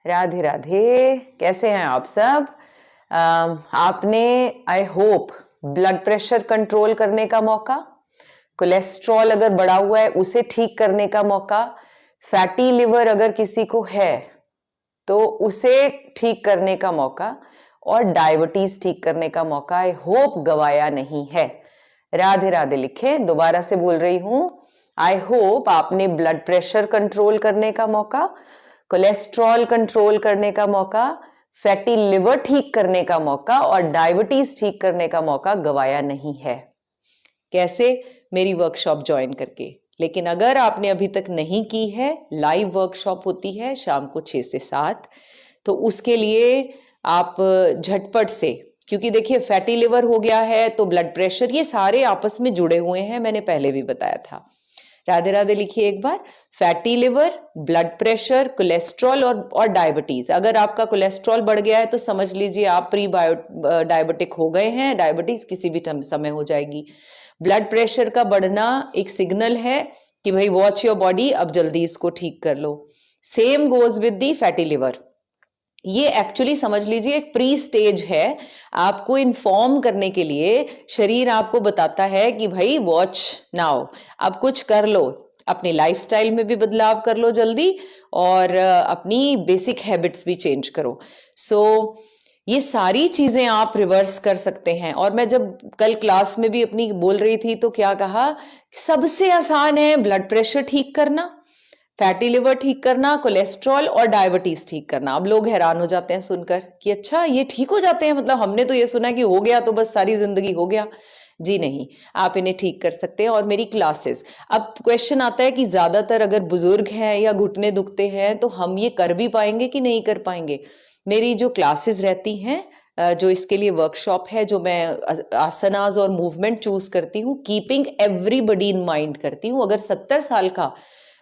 राधे राधे। कैसे हैं आप सब? आपने I hope blood pressure control करने का मौका, कोलेस्ट्रॉल अगर बढ़ा हुआ है उसे ठीक करने का मौका, फैटी लिवर अगर किसी को है तो उसे ठीक करने का मौका, और डायबिटीज ठीक करने का मौका आई होप गवाया नहीं है। राधे राधे लिखे। दोबारा से बोल रही हूं, आई होप आपने ब्लड प्रेशर कंट्रोल करने का मौका, कोलेस्ट्रॉल कंट्रोल करने का मौका, फैटी लिवर ठीक करने का मौका और डायबिटीज ठीक करने का मौका गवाया नहीं है। कैसे? मेरी वर्कशॉप ज्वाइन करके। लेकिन अगर आपने अभी तक नहीं की है, लाइव वर्कशॉप होती है शाम को 6 से 7, तो उसके लिए आप झटपट से, क्योंकि देखिए फैटी लिवर हो गया है तो ब्लड प्रेशर, ये सारे आपस में जुड़े हुए हैं, मैंने पहले भी बताया था। राधे राधे लिखिए एक बार। Fatty liver, blood pressure, cholesterol और डायबिटीज। अगर आपका कोलेस्ट्रॉल बढ़ गया है तो समझ लीजिए आप प्री डायबिटिक हो गए हैं, डायबिटीज किसी भी समय हो जाएगी। ब्लड प्रेशर का बढ़ना एक सिग्नल है कि भाई वॉच योर बॉडी, अब जल्दी इसको ठीक कर लो। Same goes with the fatty liver. ये एक्चुअली समझ लीजिए एक प्री स्टेज है, आपको इन्फॉर्म करने के लिए शरीर आपको बताता है कि भाई वॉच नाउ, अब कुछ कर लो, अपनी लाइफस्टाइल में भी बदलाव कर लो जल्दी, और अपनी बेसिक हैबिट्स भी चेंज करो। सो ये सारी चीजें आप रिवर्स कर सकते हैं। और मैं जब कल क्लास में भी अपनी बोल रही थी तो क्या कहा, सबसे आसान है ब्लड प्रेशर ठीक करना, फैटी लिवर ठीक करना, कोलेस्ट्रॉल और डायबिटीज ठीक करना। अब लोग हैरान हो जाते हैं सुनकर कि अच्छा ये ठीक हो जाते हैं, मतलब हमने तो ये सुना है कि हो गया तो बस सारी जिंदगी हो गया। जी नहीं, आप इन्हें ठीक कर सकते हैं। और मेरी क्लासेस, अब क्वेश्चन आता है कि ज्यादातर अगर बुजुर्ग हैं या घुटने दुखते हैं तो हम ये कर भी पाएंगे कि नहीं कर पाएंगे। मेरी जो क्लासेस रहती हैं, जो इसके लिए वर्कशॉप है, जो मैं आसनाज और मूवमेंट चूज करती हूँ, कीपिंग एवरीबडी इन माइंड करती हूँ। अगर 70 साल का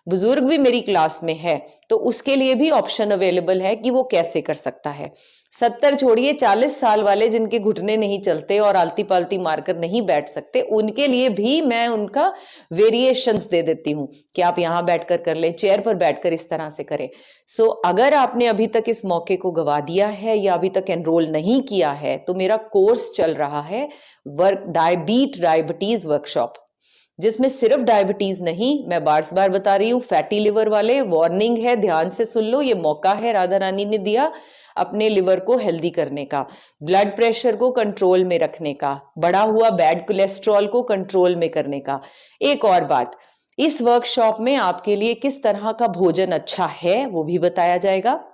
बुजुर्ग भी मेरी क्लास में है तो उसके लिए भी ऑप्शन अवेलेबल है कि वो कैसे कर सकता है। 70 छोड़िए, 40 साल वाले जिनके घुटने नहीं चलते और आलती पालती मारकर नहीं बैठ सकते, उनके लिए भी मैं उनका वेरिएशंस दे देती हूँ कि आप यहाँ बैठकर कर लें, चेयर पर बैठकर इस तरह से करें। सो अगर आपने अभी तक इस मौके को गवा दिया है या अभी तक एनरोल नहीं किया है तो मेरा कोर्स चल रहा है डायबिटीज वर्कशॉप, जिसमें सिर्फ डायबिटीज नहीं, मैं बार बार बता रही हूँ, फैटी लिवर वाले, वार्निंग है, ध्यान से सुन लो, ये मौका है राधा रानी ने दिया अपने लिवर को हेल्दी करने का, ब्लड प्रेशर को कंट्रोल में रखने का, बढ़ा हुआ बैड कोलेस्ट्रॉल को कंट्रोल में करने का। एक और बात, इस वर्कशॉप में आपके लिए किस तरह का भोजन अच्छा है वो भी बताया जाएगा।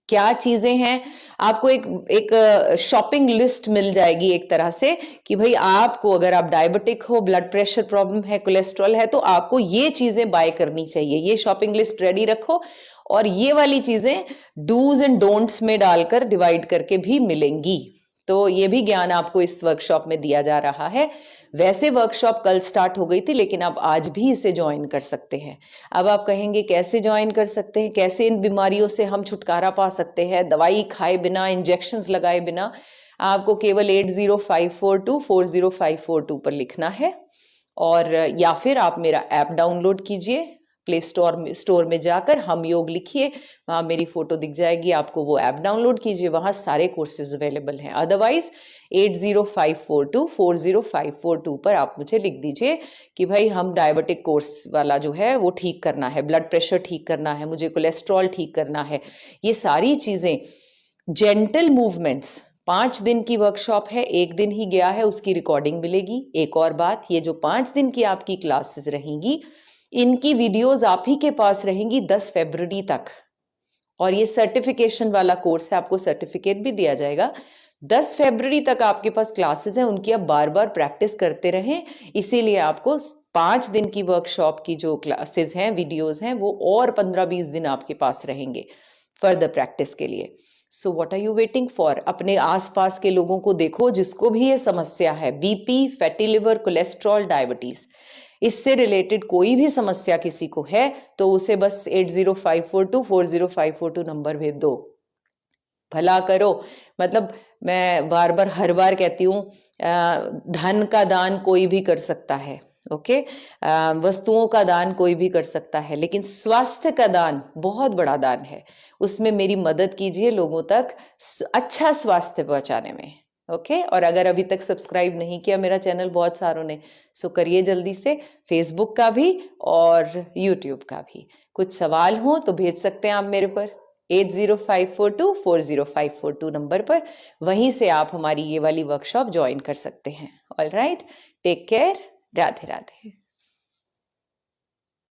क्या चीजें हैं, आपको एक शॉपिंग लिस्ट मिल जाएगी एक तरह से कि भाई आपको, अगर आप डायबिटिक हो, ब्लड प्रेशर प्रॉब्लम है, कोलेस्ट्रॉल है, तो आपको ये चीजें बाय करनी चाहिए। ये शॉपिंग लिस्ट रेडी रखो और ये वाली चीजें डूज एंड डोंट्स में डालकर डिवाइड करके भी मिलेंगी। तो ये भी ज्ञान आपको इस वर्कशॉप में दिया जा रहा है। वैसे वर्कशॉप कल स्टार्ट हो गई थी लेकिन आप आज भी इसे ज्वाइन कर सकते हैं। अब आप कहेंगे कैसे ज्वाइन कर सकते हैं, कैसे इन बीमारियों से हम छुटकारा पा सकते हैं दवाई खाए बिना, इंजेक्शंस लगाए बिना। आपको केवल 8054240542 पर लिखना है, और या फिर आप मेरा ऐप डाउनलोड कीजिए, प्ले स्टोर में जाकर हम योग लिखिए, वहां मेरी फोटो दिख जाएगी, आपको वो ऐप डाउनलोड कीजिए, वहां सारे कोर्सेज अवेलेबल हैं। अदरवाइज 8054240542 पर आप मुझे लिख दीजिए कि भाई हम डायबिटिक कोर्स वाला जो है वो ठीक करना है, ब्लड प्रेशर ठीक करना है, मुझे कोलेस्ट्रॉल ठीक करना है। ये सारी चीजें, जेंटल मूवमेंट्स, 5 दिन की वर्कशॉप है, 1 दिन ही गया है, उसकी रिकॉर्डिंग मिलेगी। एक और बात, ये जो 5 दिन की आपकी क्लासेस रहेंगी, इनकी वीडियोस आप ही के पास रहेंगी 10 फरवरी तक। और ये सर्टिफिकेशन वाला कोर्स है, आपको सर्टिफिकेट भी दिया जाएगा। 10 फरवरी तक आपके पास क्लासेस हैं, उनकी आप बार बार प्रैक्टिस करते रहें। इसीलिए आपको 5 दिन की वर्कशॉप की जो क्लासेस हैं, वीडियोस हैं, वो और 15-20 दिन आपके पास रहेंगे फर्दर प्रैक्टिस के लिए। So what are you waiting for? अपने आसपास के लोगों को देखो जिसको भी ये समस्या है, BP, fatty liver, cholesterol, diabetes, इससे रिलेटेड कोई भी समस्या किसी को है तो उसे बस 8054240542 नंबर भेज दो। भला करो, मतलब मैं बार बार हर बार कहती हूँ, धन का दान कोई भी कर सकता है, ओके। वस्तुओं का दान कोई भी कर सकता है, लेकिन स्वास्थ्य का दान बहुत बड़ा दान है। उसमें मेरी मदद कीजिए लोगों तक अच्छा स्वास्थ्य पहुंचाने में। ओके। और अगर अभी तक सब्सक्राइब नहीं किया मेरा चैनल बहुत सारों ने, सो करिए जल्दी से, फेसबुक का भी और यूट्यूब का भी। कुछ सवाल हो तो भेज सकते हैं आप मेरे पर 8054240542 नंबर पर। वहीं से आप हमारी ये वाली वर्कशॉप ज्वाइन कर सकते हैं। All right, take care, Radhe Radhe.